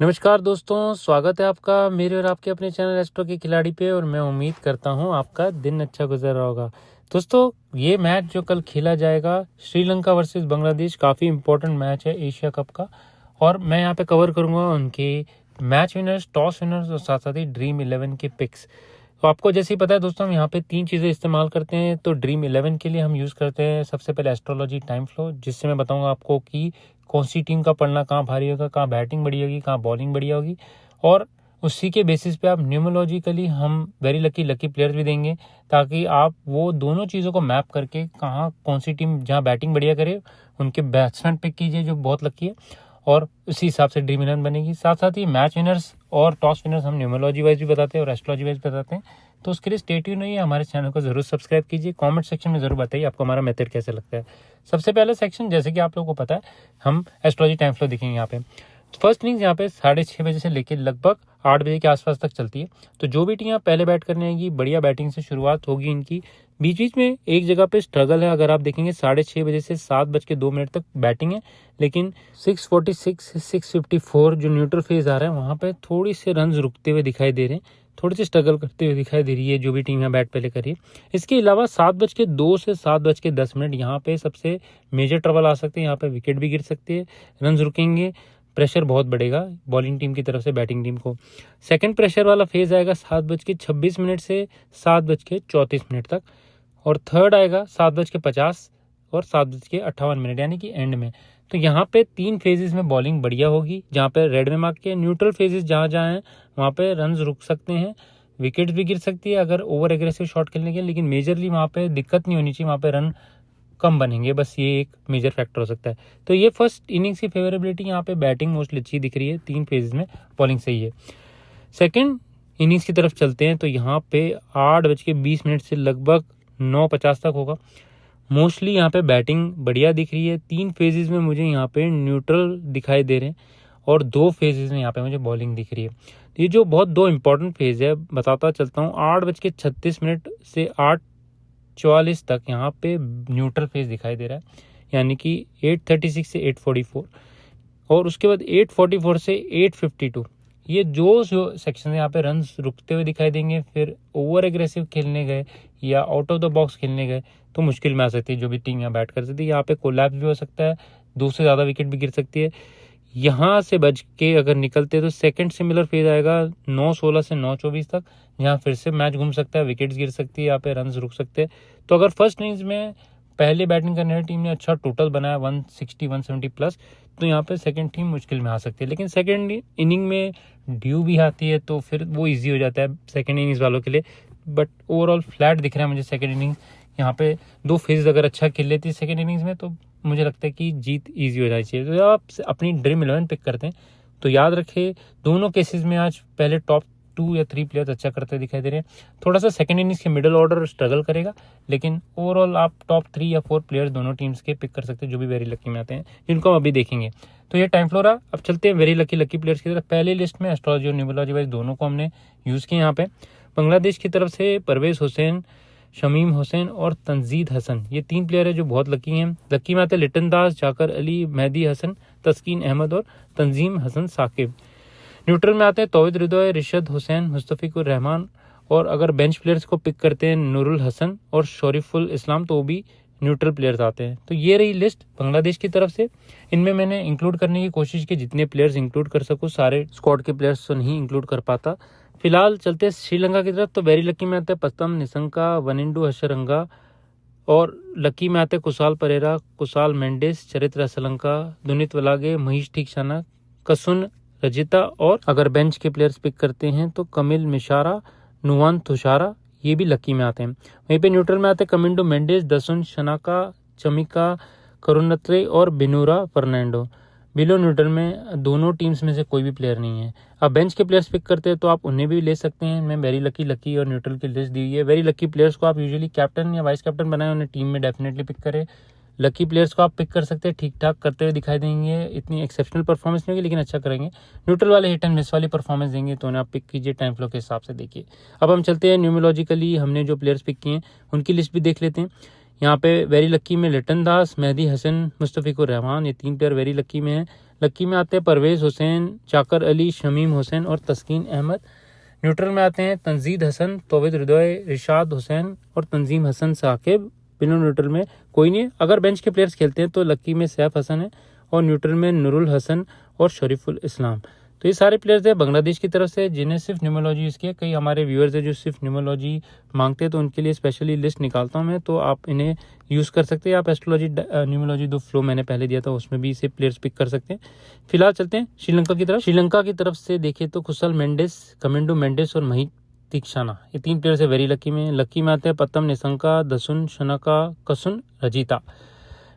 नमस्कार दोस्तों, स्वागत है आपका मेरे और आपके अपने चैनल एस्ट्रो के खिलाड़ी पे। और मैं उम्मीद करता हूँ आपका दिन अच्छा गुजर रहा होगा। दोस्तों, ये मैच जो कल खेला जाएगा श्रीलंका वर्सेस बांग्लादेश, काफ़ी इंपॉर्टेंट मैच है एशिया कप का। और मैं यहाँ पे कवर करूँगा उनके मैच विनर्स, टॉस विनर्स और साथ साथ ही ड्रीम 11 के पिक्स। तो आपको जैसे ही पता है दोस्तों, हम यहाँ पे 3 चीज़ें इस्तेमाल करते हैं। तो ड्रीम 11 के लिए हम यूज़ करते हैं सबसे पहले एस्ट्रोलॉजी टाइम फ्लो, जिससे मैं बताऊंगा आपको कि कौन सी टीम का पलड़ा कहाँ भारी होगा, कहाँ बैटिंग बढ़िया होगी, कहाँ बॉलिंग बढ़िया होगी। और उसी के बेसिस पे आप न्यूमरोलॉजिकली हम वेरी लकी प्लेयर्स भी देंगे, ताकि आप वो दोनों चीज़ों को मैप करके कहाँ कौन सी टीम जहाँ बैटिंग बढ़िया करे उनके बैट्समैन पिक कीजिए जो बहुत लकी है, और उसी हिसाब से ड्रीम 11 बनेगी। साथ साथ ही मैच विनर्स और टॉस विनर्स हम न्यूमरोलॉजी वाइज भी बताते हैं और एस्ट्रोलॉजी वाइज बताते हैं। तो उसके लिए स्टे ट्यून रहिए, हमारे चैनल को जरूर सब्सक्राइब कीजिए। कमेंट सेक्शन में जरूर बताइए आपको हमारा मेथड कैसे लगता है। सबसे पहले सेक्शन, जैसे कि आप लोगों को पता है, हम एस्ट्रोलॉजी टाइम फ्लो देखेंगे। यहाँ पे फर्स्ट इनिंग्स यहाँ पे 6:30 बजे से लेकर लगभग 8 बजे के आसपास तक चलती है। तो जो भी टीम यहाँ पहले बैट करने आएगी, बढ़िया बैटिंग से शुरुआत होगी इनकी। बीच बीच में एक जगह पे स्ट्रगल है, अगर आप देखेंगे 6:30 बजे से 7:02 तक बैटिंग है, लेकिन 6:46 से 6:54 जो न्यूट्रल फेज आ रहा है वहाँ पे थोड़ी से रन रुकते हुए दिखाई दे रहे हैं, थोड़ी सी स्ट्रगल करते हुए दिखाई दे रही है जो भी टीम यहाँ बैट पहले करी है। इसके अलावा 7:02 से 7:10 यहाँ पे सबसे मेजर ट्रबल आ सकते हैं। यहाँ पे विकेट भी गिर सकती है, रन रुकेंगे, प्रेशर बहुत बढ़ेगा बॉलिंग टीम की तरफ से बैटिंग टीम को। सेकंड प्रेशर वाला फेज आएगा 7:26 से 7:34 तक, और थर्ड आएगा 7:50 और 7:58, यानी कि एंड में। तो यहाँ पे 3 फेजेस में बॉलिंग बढ़िया होगी, जहाँ पे रेड में मार्क किया। न्यूट्रल फेजेस जहाँ जहाँ हैं वहाँ पे रन रुक सकते हैं, विकेट भी गिर सकती है अगर ओवर एग्रेसिव शॉट खेलने के, लेकिन मेजरली वहाँ पे दिक्कत नहीं होनी चाहिए, वहाँ पे रन कम बनेंगे, बस ये एक मेजर फैक्टर हो सकता है। तो ये फर्स्ट इनिंग्स की फेवरेबिलिटी, यहाँ पे बैटिंग मोस्टली अच्छी दिख रही है, 3 फेजेस में बॉलिंग सही है। सेकेंड इनिंग्स की तरफ चलते हैं, तो यहाँ पे 8:20 से लगभग 9:50 तक होगा। मोस्टली यहाँ पे बैटिंग बढ़िया दिख रही है। 3 फेजेस में मुझे यहाँ पे न्यूट्रल दिखाई दे रहे हैं और 2 फेजेस में यहाँ पे मुझे बॉलिंग दिख रही है। ये जो बहुत 2 इंपॉर्टेंट फेज है बताता चलता हूँ। 8:36 से 8:44 तक यहाँ पे न्यूट्रल फेज दिखाई दे रहा है, यानी कि 8:36 से 8:44, और उसके बाद 8:44 से 8:52 ये जो सेक्शन है यहाँ पे रन रुकते हुए दिखाई देंगे। फिर ओवर एग्रेसिव खेलने गए या आउट ऑफ द बॉक्स खेलने गए तो मुश्किल में आ सकती है जो भी टीम यहाँ बैट कर सकती है। यहाँ पे कोलैप्स भी हो सकता है, 2 से ज़्यादा विकेट भी गिर सकती है। यहाँ से बच के अगर निकलते तो सेकंड सिमिलर फेज आएगा 9:16 से 9:24 तक, जहाँ फिर से मैच घूम सकता है, विकेट्स गिर सकती है, यहाँ पे रन रुक सकते हैं। तो अगर फर्स्ट इनिंग्स में पहले बैटिंग करने वाली टीम ने अच्छा टोटल बनाया 160 170 प्लस, तो यहाँ पे सेकंड टीम मुश्किल में आ सकती है। लेकिन सेकंड इनिंग में ड्यू भी आती है तो फिर वो इजी हो जाता है सेकंड इनिंग्स वालों के लिए। बट ओवरऑल फ्लैट दिख रहा है मुझे सेकंड इनिंग्स। यहाँ पे 2 फेजेस अगर अच्छा खेल लेती है सेकंड इनिंग्स में तो मुझे लगता है कि जीत ईजी हो जानी चाहिए। तो जब आप अपनी ड्रीम 11 पिक करते हैं तो याद रखें दोनों केसेस में आज पहले टॉप 2 या 3 प्लेयर्स अच्छा करते दिखाई दे रहे हैं। थोड़ा सा सेकंड इनिंग्स के मिडिल ऑर्डर स्ट्रगल करेगा, लेकिन ओवरऑल आप टॉप 3 या 4 प्लेयर्स दोनों टीम्स के पिक कर सकते हैं जो भी वेरी लकी में आते हैं, जिनको हम अभी देखेंगे। तो ये टाइम फ्लो रहा। अब चलते हैं वेरी लकी प्लेयर्स की तरफ। पहले लिस्ट में एस्ट्रोलॉजी और न्यूमरोलॉजी वाइज दोनों को हमने यूज़ किया। यहाँ पे बांग्लादेश की तरफ से परवेज हुसैन, शमीम हुसैन और तंजीद हसन, ये 3 प्लेयर है जो बहुत लकी हैं। लकी में आते लिटन दास, जाकर अली, मेहदी हसन, तस्कीन अहमद और तंजीम हसन साकिब। न्यूट्रल में आते हैं तौहीद रिदवाई, रिशद हुसैन, मुस्तफिकुर रहमान, और अगर बेंच प्लेयर्स को पिक करते हैं नूरुल हसन और शरीफुल इस्लाम, तो वो भी न्यूट्रल प्लेयर्स आते हैं। तो ये रही लिस्ट बांग्लादेश की तरफ से। इनमें मैंने इंक्लूड करने की कोशिश की, जितने प्लेयर्स इंक्लूड कर सकूँ, सारे स्क्वाड के प्लेयर्स तो नहीं इंक्लूड कर पाता। फिलहाल चलते हैं श्रीलंका की तरफ। तो वेरी लकी में आते हैं पतम निसंका, वनिंडू हशरंगा, और लकी में आते हैं कुशाल परेरा, कुशाल मेंडिस, चरित्र असलंका, दुनित वलागे, महेश ठीकशाना, कसुन रजिता, और अगर बेंच के प्लेयर्स पिक करते हैं तो कमिल मिशारा, नुवान तुषारा, ये भी लकी में आते हैं। वहीं पे न्यूट्रल में आते हैं कमिंडो मेंडिस, दसुन शनाका, चमिका करुणत्रे और बिनूरा फर्नांडो। बिलो न्यूट्रल में दोनों टीम्स में से कोई भी प्लेयर नहीं है। अब बेंच के प्लेयर्स पिक करते हैं तो आप उन्हें भी ले सकते हैं। मैं वेरी लकी और न्यूट्रल की लिस्ट दी हुई है। वेरी लकी प्लेयर्स को आप यूजुअली कैप्टन या वाइस कैप्टन बनाए, उन्हें टीम में डेफिनेटली पिक करें। लकी प्लेयर्स को आप पिक कर सकते हैं, ठीक ठाक करते हुए दिखाई देंगे, इतनी एक्सेप्शनल परफॉर्मेंस नहीं होगी लेकिन अच्छा करेंगे। न्यूट्रल वाले हिट एंड मिस वाली परफॉर्मेंस देंगे तो उन्हें आप पिक कीजिए, टाइम फ्लो के हिसाब से देखिए। अब हम चलते हैं न्यूमरोलॉजिकली हमने जो प्लेयर्स पिक किए हैं उनकी लिस्ट भी देख लेते हैं। यहाँ पे वेरी लकी में लिटन दास, मेहदी हसन, मुस्तफिकुर रहमान, ये 3 प्लेयर वेरी लकी में हैं। लकी में आते हैं परवेज़ हुसैन, जाकर अली, शमीम हुसैन और तस्कीन अहमद। न्यूट्रल में आते हैं तंजीद हसन, तौहीद हृदय, रिशाद हुसैन और तंजीम हसन साकिब। बिना न्यूट्रल में कोई नहीं है। अगर बेंच के प्लेयर्स खेलते हैं तो लकी में सैफ हसन है और न्यूट्रल में नूरुल हसन और शरीफुल इस्लाम। तो ये सारे प्लेयर्स हैं बांग्लादेश की तरफ से जिन्हें सिर्फ न्यूमोलॉजी इसकी है। कई हमारे व्यूअर्स हैं जो सिर्फ न्यूमोलॉजी मांगते हैं, तो उनके लिए स्पेशली लिस्ट निकालता हूँ मैं, तो आप इन्हें यूज़ कर सकते हैं। आप एस्ट्रोलॉजी न्यूमोलॉजी दो फ्लो मैंने पहले दिया था, उसमें भी इसे प्लेयर्स पिक कर सकते हैं। फिलहाल चलते हैं श्रीलंका की तरफ। श्रीलंका की तरफ से देखिए तो कुशल मेंडिस, कमेंडो मेंडिस और महित तीक्षाना, ये 3 प्लेयर्स है वेरी लकी में। लकी में आते हैं पत्तम निशंका, दसुन शनका, कसुन रजिता।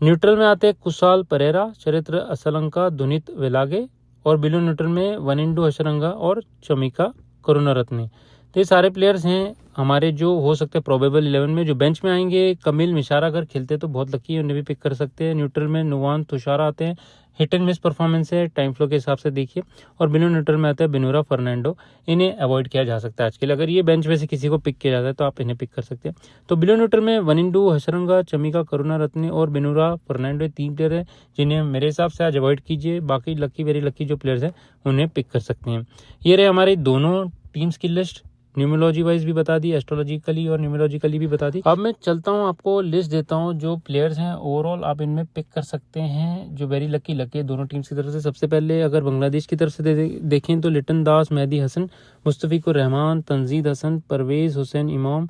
न्यूट्रल में आते हैं कुशाल परेरा, चरित्र असलंका, दुनित वेलागे और बिलो न्यूट्रल में वनिंडू हशरंगा और चमिका करुणारत्ने। तो ये सारे प्लेयर्स हैं हमारे जो हो सकते हैं प्रोबेबल 11 में। जो बेंच में आएंगे, कमिल मिशारा अगर खेलते तो बहुत लकी है, उन्हें भी पिक कर सकते हैं। न्यूट्रल में नुवान तुषारा आते हैं, हिट एंड मिस परफॉर्मेंस है टाइम फ्लो के हिसाब से देखिए। और बिलो न्यूट्रल में आता है बिनूरा फर्नांडो, इन्हें अवॉइड किया जा सकता है आज के लिए। अगर ये बेंच में से किसी को पिक किया जाता है तो आप इन्हें पिक कर सकते हैं। तो बिलो न्यूट्रल में वनिंडू हशरंगा, चमिका करुणारत्ने और बिनूरा फर्नांडो 3 प्लेयर है जिन्हें मेरे हिसाब से आज अवॉइड कीजिए। बाकी लकी वेरी लकी जो प्लेयर्स हैं उन्हें पिक कर सकते हैं। ये रहे हमारी दोनों टीम्स की लिस्ट, न्यूमोलॉजी वाइज भी बता दी, एस्ट्रोलॉजिकली और न्यूमोलॉजिकली भी बता दी। अब मैं चलता हूँ, आपको लिस्ट देता हूँ जो प्लेयर्स हैं ओवरऑल आप इनमें पिक कर सकते हैं जो वेरी लकी है दोनों टीम्स की तरफ से। सबसे पहले अगर बांग्लादेश की तरफ से देखें तो लिटन दास, मेहदी हसन, मुस्तफिकुर रहमान, तंजीद हसन, परवेज़ हुसैन इमाम,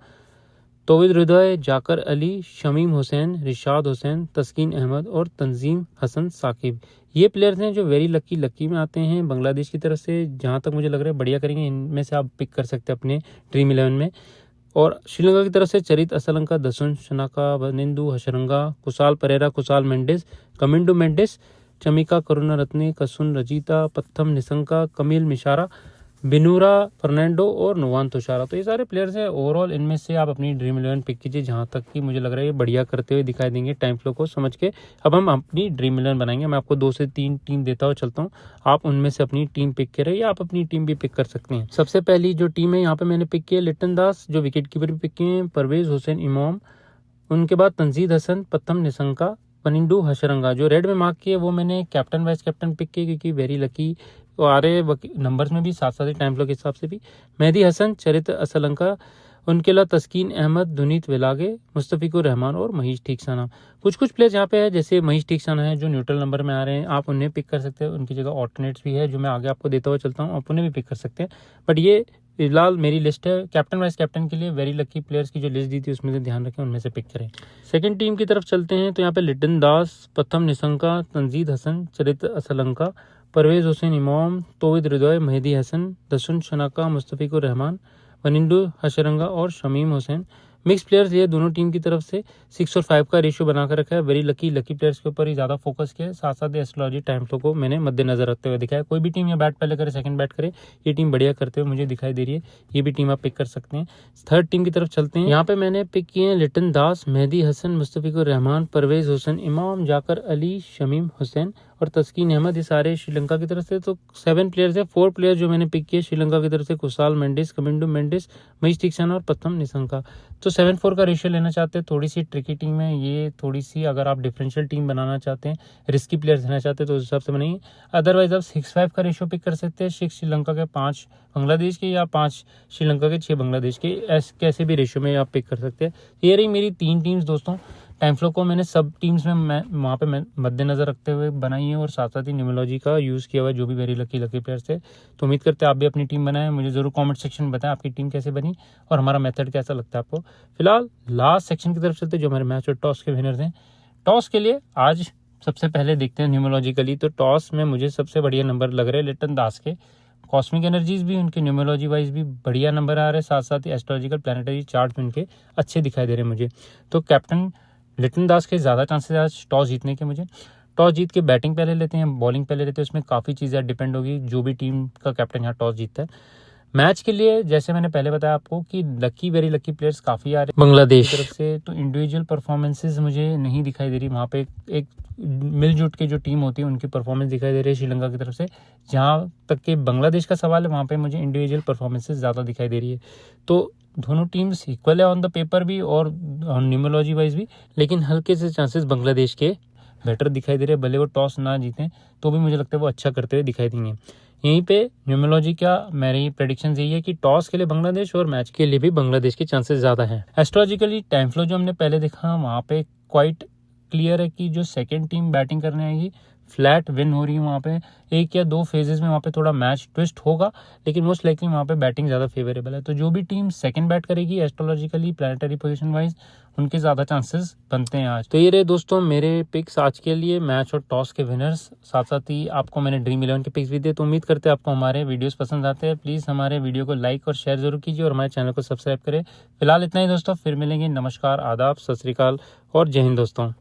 तौहीद हृदय, जाकर अली, शमीम हुसैन, रिशाद हुसैन, तस्कीन अहमद और तंजीम हसन साकिब। ये प्लेयर्स हैं जो वेरी लकी में आते हैं बांग्लादेश की तरफ से। जहाँ तक मुझे लग रहा है बढ़िया करेंगे, इनमें से आप पिक कर सकते हैं अपने ड्रीम 11 में। और श्रीलंका की तरफ से चरित असलंका, दसुन शनाका, वनिंदू हशरंगा, कुशाल परेरा, कुशाल मेंडिस, कमिंडो मेंडिस, चमिका करुणारत्ने, कसुन रजिता, पत्थम निशंका, कमिल मिशारा, बिनूरा फर्नांडो और नुवान तुषारा। तो ये सारे प्लेयर्स हैं ओवरऑल, इनमें से आप अपनी ड्रीम 11 पिक कीजिए जहां तक कि मुझे लग रहा है ये बढ़िया करते हुए दिखाई देंगे टाइम फ्लो को समझ के। अब हम अपनी ड्रीम 11 बनाएंगे। मैं आपको 2 से 3 टीम देता हुआ चलता हूँ, आप उनमें से अपनी टीम पिक करें या आप अपनी टीम भी पिक कर सकते हैं। सबसे पहली जो टीम है यहाँ पे मैंने पिक किया लिटन दास जो विकेट कीपर भी पिक किए हैं, परवेज़ हुसैन इमाम, उनके बाद तंजीद हसन, पत्थम निशंका, वनिंडू हशरंगा। जो रेड में मार्क किए वो मैंने कैप्टन वाइस कैप्टन पिक किए क्योंकि वेरी लकी आ रहे नंबर्स में भी, साथ साथ ही टाइम फ्लो के हिसाब से भी। मेहदी हसन, चरित्र असलंका, उनके अलावा तस्कीन अहमद, दुनीत वेलागे, मुस्तफिकुर रहमान और महीश ठीकसाना। कुछ प्लेयर्स यहाँ पे है जैसे महीश ठीकसाना है जो न्यूट्रल नंबर में आ रहे हैं, आप उन्हें पिक कर सकते हैं। उनकी जगह ऑल्टरनेट्स भी है जो मैं आगे आपको देता हुआ चलता हूँ, आप उन्हें भी पिक कर सकते हैं। बट ये फिलहाल मेरी लिस्ट है कैप्टन वाइस कैप्टन के लिए। वेरी लकी प्लेयर्स की जो लिस्ट दी थी उसमें से ध्यान रखें, उनमें से पिक करें। सेकंड टीम की तरफ चलते हैं तो यहाँ पे लिटन दास, पत्थम निशंका, तंजीद हसन, चरित्र असलंका, परवेज़ हुसैन इमाम, तौहीद हृदय, मेहदी हसन, दसुन शनाका, मुस्तफिकुर रहमान, वनिंडू हशरंगा और शमीम हुसैन। मिक्स प्लेयर्स ये दोनों टीम की तरफ से 6 और 5 का रेशियो बनाकर रखा है। वेरी लकी प्लेयर्स के ऊपर ही ज़्यादा फोकस किया है, साथ साथ एस्ट्रोलॉजी टाइम फ्लो को मैंने मद्देनजर रखते हुए दिखाया। कोई भी टीम या बैट पहले करे सेकंड बैट करे, ये टीम बढ़िया करते हुए मुझे दिखाई दे रही है, ये भी टीम आप पिक कर सकते हैं। थर्ड टीम की तरफ चलते हैं, यहाँ पे मैंने पिक किए हैं लिटन दास, मेहदी हसन, मुस्तफिकुर रहमान, परवेज़ हुसैन इमाम, जाकर अली, शमीम हुसैन और तस्कीन अहमद। ये सारे श्रीलंका की तरफ से। तो 7 प्लेयर्स है। 4 प्लेयर जो मैंने पिक किए श्रीलंका की तरफ से, कुशाल मेंडिस, कमिंडो मेंडिस, महीश ठीकसाना और पत्थम निशंका। तो 7-4 का रेशियो लेना चाहते हैं, थोड़ी सी ट्रिकी टीम है ये, थोड़ी सी अगर आप डिफरेंशियल टीम बनाना चाहते हैं, रिस्की प्लेयर्स देना चाहते हैं तो उस हिसाब से बनाइए। अदरवाइज आप 6-5 का रेशियो पिक कर सकते हैं, 6 श्रीलंका के 5 बांग्लादेश के या 5 श्रीलंका के 6 बांग्लादेश के, कैसे भी रेशियो में आप पिक कर सकते हैं। ये रही मेरी 3 टीम्स दोस्तों। टाइम फ्लो को मैंने सब टीम्स में मैं वहाँ पे मैं मद्देनजर रखते हुए बनाई है और साथ साथ ही न्यूमोलॉजी का यूज़ किया हुआ है जो भी वेरी लकी प्लेयर्स थे। तो उम्मीद करते हैं आप भी अपनी टीम बनाएं। मुझे ज़रूर कमेंट सेक्शन में बताएं आपकी टीम कैसे बनी और हमारा मेथड कैसा लगता है आपको। फिलहाल लास्ट सेक्शन की तरफ चलते जो हमारे मैच और टॉस के विनर्स हैं। टॉस के लिए आज सबसे पहले देखते हैं न्यूमोलॉजिकली, तो टॉस में मुझे सबसे बढ़िया नंबर लग रहे हैं लिटन दास के। कॉस्मिक एनर्जीज भी उनके न्यूमोलॉजी वाइज भी बढ़िया नंबर आ रहे हैं, साथ साथ ही एस्ट्रोलॉजिकल प्लानिटरी चार्ट भी उनके अच्छे दिखाई दे रहे हैं मुझे। तो कैप्टन लिटन दास के ज़्यादा चांसेस आज टॉस जीतने के मुझे। टॉस जीत के बैटिंग पहले लेते हैं, बॉलिंग पहले लेते हैं, उसमें काफ़ी चीज़ें डिपेंड होगी जो भी टीम का कैप्टन यहाँ टॉस जीतता है। मैच के लिए जैसे मैंने पहले बताया आपको कि वेरी लकी प्लेयर्स काफ़ी आ रहे हैं बांग्लादेश की तरफ से, तो इंडिविजुअल परफॉर्मेंसेस मुझे नहीं दिखाई दे रही वहाँ पे। एक मिलजुट के जो टीम होती है उनकी परफॉर्मेंस दिखाई दे रही है श्रीलंका की तरफ से। जहाँ तक कि बांग्लादेश का सवाल है वहाँ पे मुझे इंडिविजुअल परफॉर्मेंसेस ज़्यादा दिखाई दे रही है। तो दोनों टीम्स इक्वल है ऑन द पेपर भी और न्यूमोलॉजी वाइज भी, लेकिन हल्के से चांसेस बांग्लादेश के बेटर दिखाई दे रहे हैं। भले वो टॉस ना जीतें तो भी मुझे लगता है वो अच्छा करते हुए दिखाई देंगे। यहीं पे न्यूमरोलॉजी का मेरी प्रेडिक्शन यही है कि टॉस के लिए बांग्लादेश और मैच के लिए भी बांग्लादेश के चांसेस ज़्यादा हैं। एस्ट्रोलॉजिकली टाइम फ्लो जो हमने पहले देखा वहाँ पे क्वाइट क्लियर है कि जो सेकेंड टीम बैटिंग करने आएगी फ्लैट विन हो रही है। वहाँ पे 1 या 2 फेजेस में वहाँ पे थोड़ा मैच ट्विस्ट होगा, लेकिन मोस्ट लाइकली वहाँ पे बैटिंग ज़्यादा फेवरेबल है। तो जो भी टीम सेकंड बैट करेगी एस्ट्रोलॉजिकली प्लैनेटरी पोजीशन वाइज उनके ज़्यादा चांसेस बनते हैं आज। तो ये रहे दोस्तों मेरे पिक्स आज के लिए, मैच और टॉस के विनर्स। साथ साथ ही आपको मैंने ड्रीम 11 के पिक्स भी दिए। तो उम्मीद करते हैं आपको हमारे वीडियोस पसंद आते हैं। प्लीज़ हमारे वीडियो को लाइक और शेयर जरूर कीजिए और हमारे चैनल को सब्सक्राइब करें। फिलहाल इतना ही दोस्तों, फिर मिलेंगे। नमस्कार, आदाब, सत श्री अकाल और जय हिंद दोस्तों।